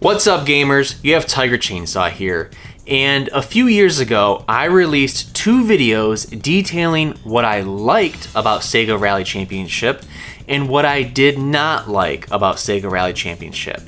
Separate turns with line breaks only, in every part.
What's up, gamers? You have TigerChainsaw here, and a few years ago I released 2 videos detailing what I liked about Sega Rally Championship and what I did not like about Sega Rally Championship.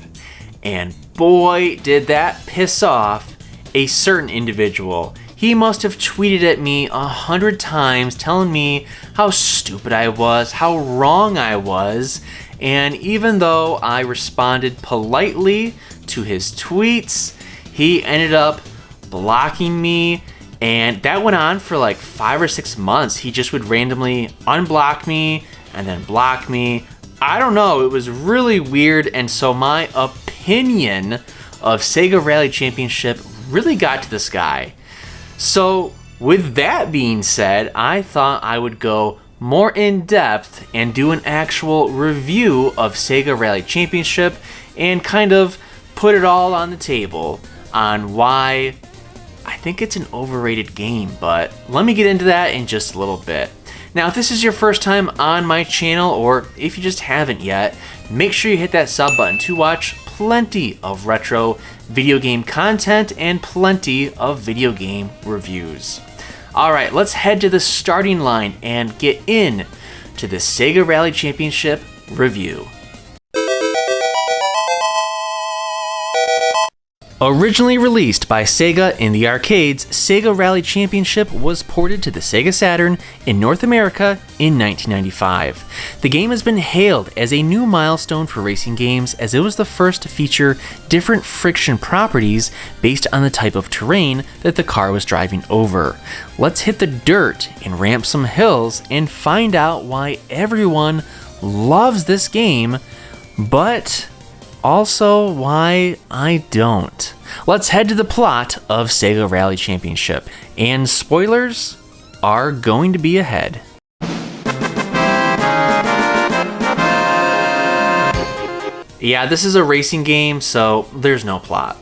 And boy, did that piss off a certain individual. He must have tweeted at me 100 times telling me how stupid I was, how wrong I was, and even though I responded politely to his tweets, he ended up blocking me, and that went on for like 5 or 6 months. He just would randomly unblock me and then block me. I don't know, it was really weird, and so my opinion of Sega Rally Championship really got to this guy. So with that being said, I thought I would go more in depth and do an actual review of Sega Rally Championship and kind of put it all on the table on why I think it's an overrated game, but let me get into that in just a little bit. Now, if this is your first time on my channel, or if you just haven't yet, make sure you hit that sub button to watch plenty of retro video game content and plenty of video game reviews. Alright, let's head to the starting line and get in to the Sega Rally Championship review. Originally released by Sega in the arcades, Sega Rally Championship was ported to the Sega Saturn in North America in 1995. The game has been hailed as a new milestone for racing games, as it was the first to feature different friction properties based on the type of terrain that the car was driving over. Let's hit the dirt and ramp some hills and find out why everyone loves this game, but also why I don't. Let's head to the plot of Sega Rally Championship, and spoilers are going to be ahead. Yeah, this is a racing game, so there's no plot.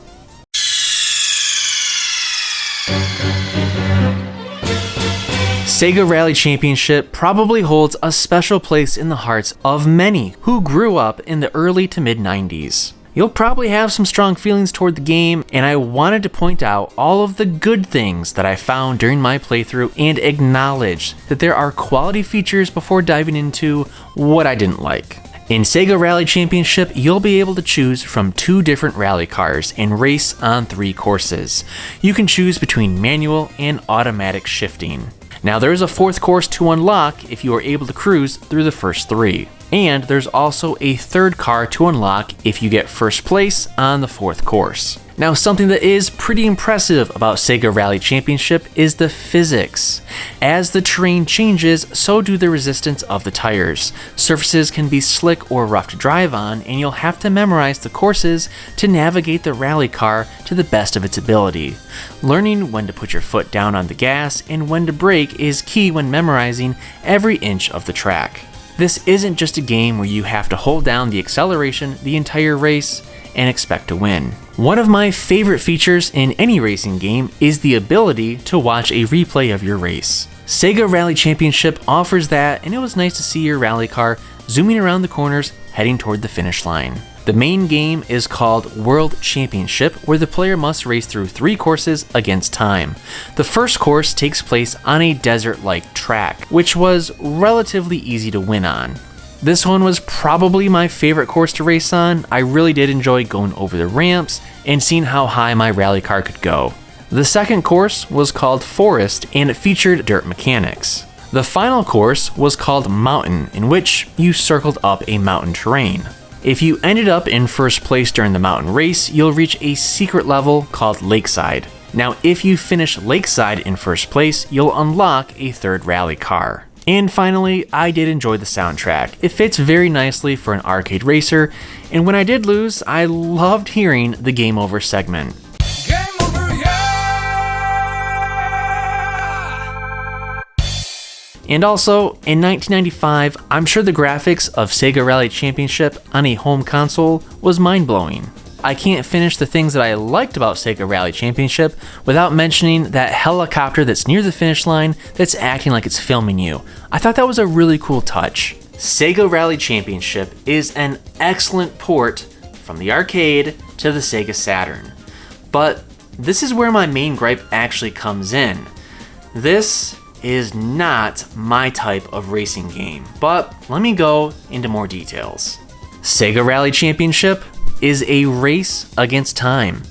Sega Rally Championship probably holds a special place in the hearts of many who grew up in the early to mid 90s. You'll probably have some strong feelings toward the game, and I wanted to point out all of the good things that I found during my playthrough and acknowledge that there are quality features before diving into what I didn't like. In Sega Rally Championship, you'll be able to choose from 2 different rally cars and race on 3 courses. You can choose between manual and automatic shifting. Now, there is a 4th course to unlock if you are able to cruise through the first 3. And there's also a 3rd car to unlock if you get first place on the 4th course. Now, something that is pretty impressive about Sega Rally Championship is the physics. As the terrain changes, so do the resistance of the tires. Surfaces can be slick or rough to drive on, and you'll have to memorize the courses to navigate the rally car to the best of its ability. Learning when to put your foot down on the gas and when to brake is key when memorizing every inch of the track. This isn't just a game where you have to hold down the acceleration the entire race and expect to win. One of my favorite features in any racing game is the ability to watch a replay of your race. Sega Rally Championship offers that, and it was nice to see your rally car zooming around the corners heading toward the finish line. The main game is called World Championship, where the player must race through 3 courses against time. The first course takes place on a desert-like track, which was relatively easy to win on. This one was probably my favorite course to race on. I really did enjoy going over the ramps and seeing how high my rally car could go. The second course was called Forest, and it featured dirt mechanics. The final course was called Mountain, in which you circled up a mountain terrain. If you ended up in first place during the mountain race, you'll reach a secret level called Lakeside. Now, if you finish Lakeside in first place, you'll unlock a 3rd rally car. And finally, I did enjoy the soundtrack. It fits very nicely for an arcade racer, and when I did lose, I loved hearing the Game Over segment.
Game over, yeah!
And also, in 1995, I'm sure the graphics of Sega Rally Championship on a home console was mind-blowing. I can't finish the things that I liked about Sega Rally Championship without mentioning that helicopter that's near the finish line that's acting like it's filming you. I thought that was a really cool touch. Sega Rally Championship is an excellent port from the arcade to the Sega Saturn. But this is where my main gripe actually comes in. This is not my type of racing game, but let me go into more details. Sega Rally Championship is a race against time.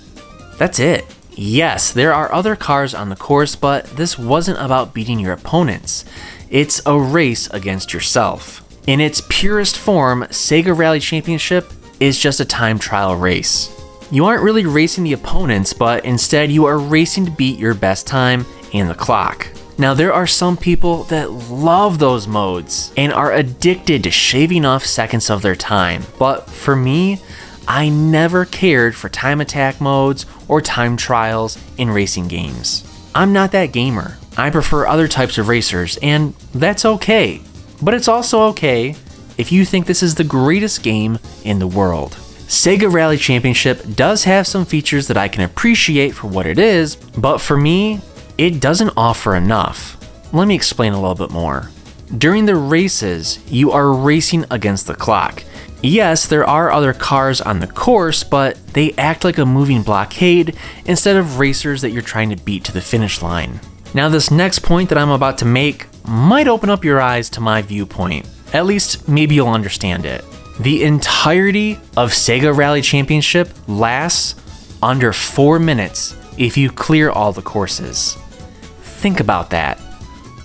That's it. Yes, there are other cars on the course, but this wasn't about beating your opponents. It's a race against yourself. In its purest form, Sega Rally Championship is just a time trial race. You aren't really racing the opponents, but instead you are racing to beat your best time and the clock. Now, there are some people that love those modes and are addicted to shaving off seconds of their time, but for me, I never cared for time attack modes or time trials in racing games. I'm not that gamer. I prefer other types of racers, and that's okay. But it's also okay if you think this is the greatest game in the world. Sega Rally Championship does have some features that I can appreciate for what it is, but for me, it doesn't offer enough. Let me explain a little bit more. During the races, you are racing against the clock. Yes, there are other cars on the course, but they act like a moving blockade instead of racers that you're trying to beat to the finish line. Now, this next point that I'm about to make might open up your eyes to my viewpoint. At least, maybe you'll understand it. The entirety of Sega Rally Championship lasts under 4 minutes if you clear all the courses. Think about that.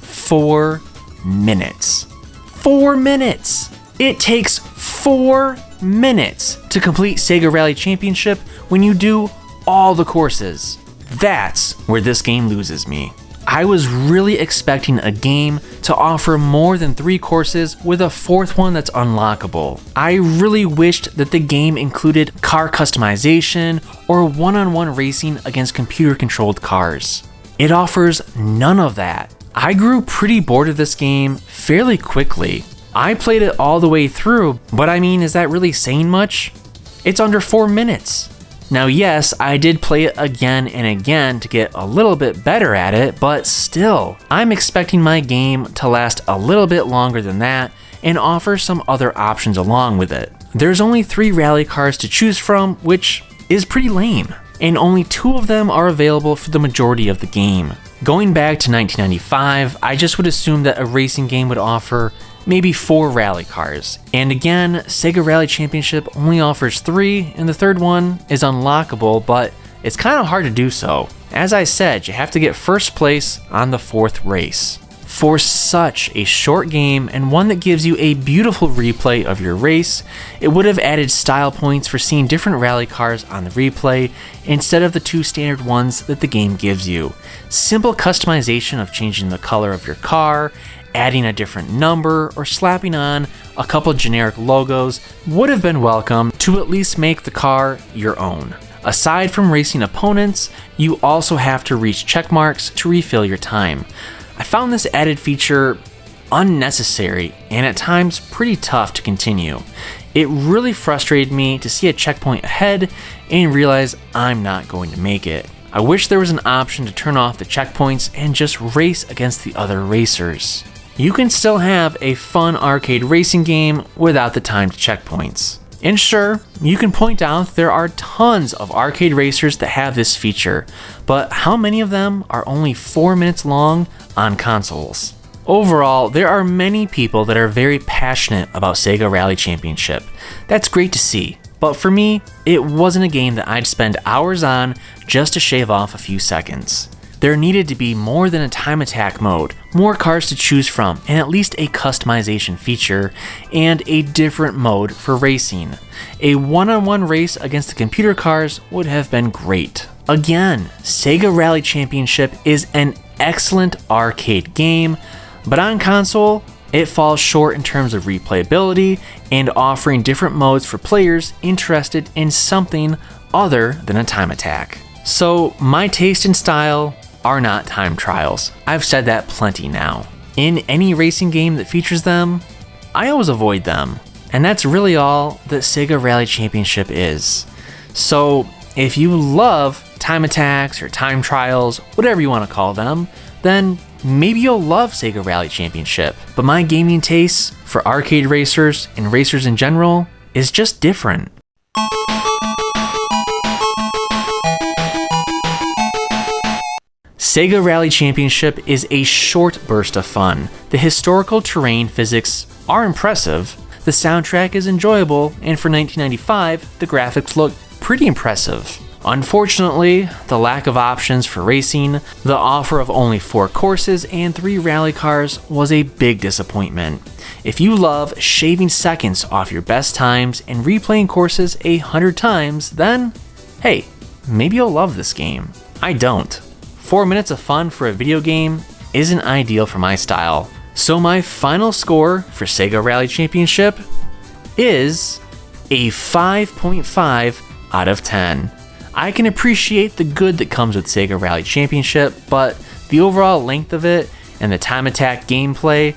4 minutes. 4 minutes! It takes 4 minutes to complete Sega Rally Championship when you do all the courses. That's where this game loses me. I was really expecting a game to offer more than 3 courses with a 4th one that's unlockable. I really wished that the game included car customization or one-on-one racing against computer-controlled cars. It offers none of that. I grew pretty bored of this game fairly quickly. I played it all the way through, but I mean, is that really saying much? It's under 4 minutes. Now, yes, I did play it again and again to get a little bit better at it, but still, I'm expecting my game to last a little bit longer than that and offer some other options along with it. There's only 3 rally cars to choose from, which is pretty lame, and only 2 of them are available for the majority of the game. Going back to 1995, I just would assume that a racing game would offer maybe 4 rally cars. And again, Sega Rally Championship only offers 3, and the 3rd one is unlockable, but it's kind of hard to do so. As I said, you have to get 1st place on the 4th race. For such a short game, and one that gives you a beautiful replay of your race, it would have added style points for seeing different rally cars on the replay instead of the 2 standard ones that the game gives you. Simple customization of changing the color of your car, adding a different number, or slapping on a couple generic logos would have been welcome to at least make the car your own. Aside from racing opponents, you also have to reach check marks to refill your time. I found this added feature unnecessary and at times pretty tough to continue. It really frustrated me to see a checkpoint ahead and realize I'm not going to make it. I wish there was an option to turn off the checkpoints and just race against the other racers. You can still have a fun arcade racing game without the timed checkpoints. And sure, you can point out there are tons of arcade racers that have this feature, but how many of them are only 4 minutes long on consoles? Overall, there are many people that are very passionate about Sega Rally Championship. That's great to see, but for me, it wasn't a game that I'd spend hours on just to shave off a few seconds. There needed to be more than a time attack mode, more cars to choose from, and at least a customization feature, and a different mode for racing. A one-on-one race against the computer cars would have been great. Again, Sega Rally Championship is an excellent arcade game, but on console, it falls short in terms of replayability and offering different modes for players interested in something other than a time attack. So, my taste and style are not time trials. I've said that plenty now. In any racing game that features them, I always avoid them. And that's really all that Sega Rally Championship is. So if you love time attacks or time trials, whatever you want to call them, then maybe you'll love Sega Rally Championship. But my gaming tastes for arcade racers and racers in general is just different. Sega Rally Championship is a short burst of fun. The historical terrain physics are impressive, the soundtrack is enjoyable, and for 1995, the graphics look pretty impressive. Unfortunately, the lack of options for racing, the offer of only 4 courses and 3 rally cars was a big disappointment. If you love shaving seconds off your best times and replaying courses 100 times, then hey, maybe you'll love this game. I don't. 4 minutes of fun for a video game isn't ideal for my style. So my final score for Sega Rally Championship is a 5.5 out of 10. I can appreciate the good that comes with Sega Rally Championship, but the overall length of it and the time attack gameplay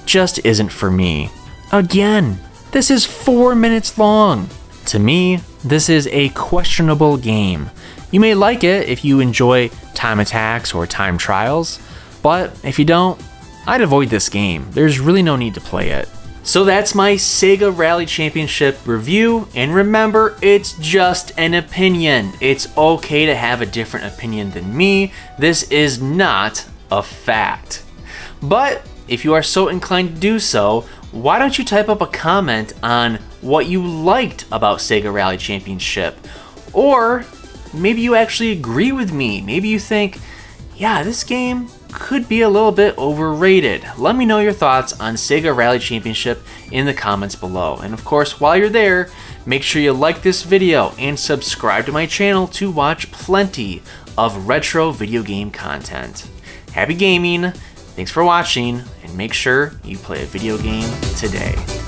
just isn't for me. Again, this is 4 minutes long. To me, this is a questionable game. You may like it if you enjoy time attacks or time trials, but if you don't, I'd avoid this game. There's really no need to play it. So that's my Sega Rally Championship review, and remember, it's just an opinion. It's okay to have a different opinion than me. This is not a fact. But if you are so inclined to do so, why don't you type up a comment on what you liked about Sega Rally Championship? Or maybe you actually agree with me. Maybe you think, yeah, this game could be a little bit overrated. Let me know your thoughts on Sega Rally Championship in the comments below. And of course, while you're there, make sure you like this video and subscribe to my channel to watch plenty of retro video game content. Happy gaming, thanks for watching, and make sure you play a video game today.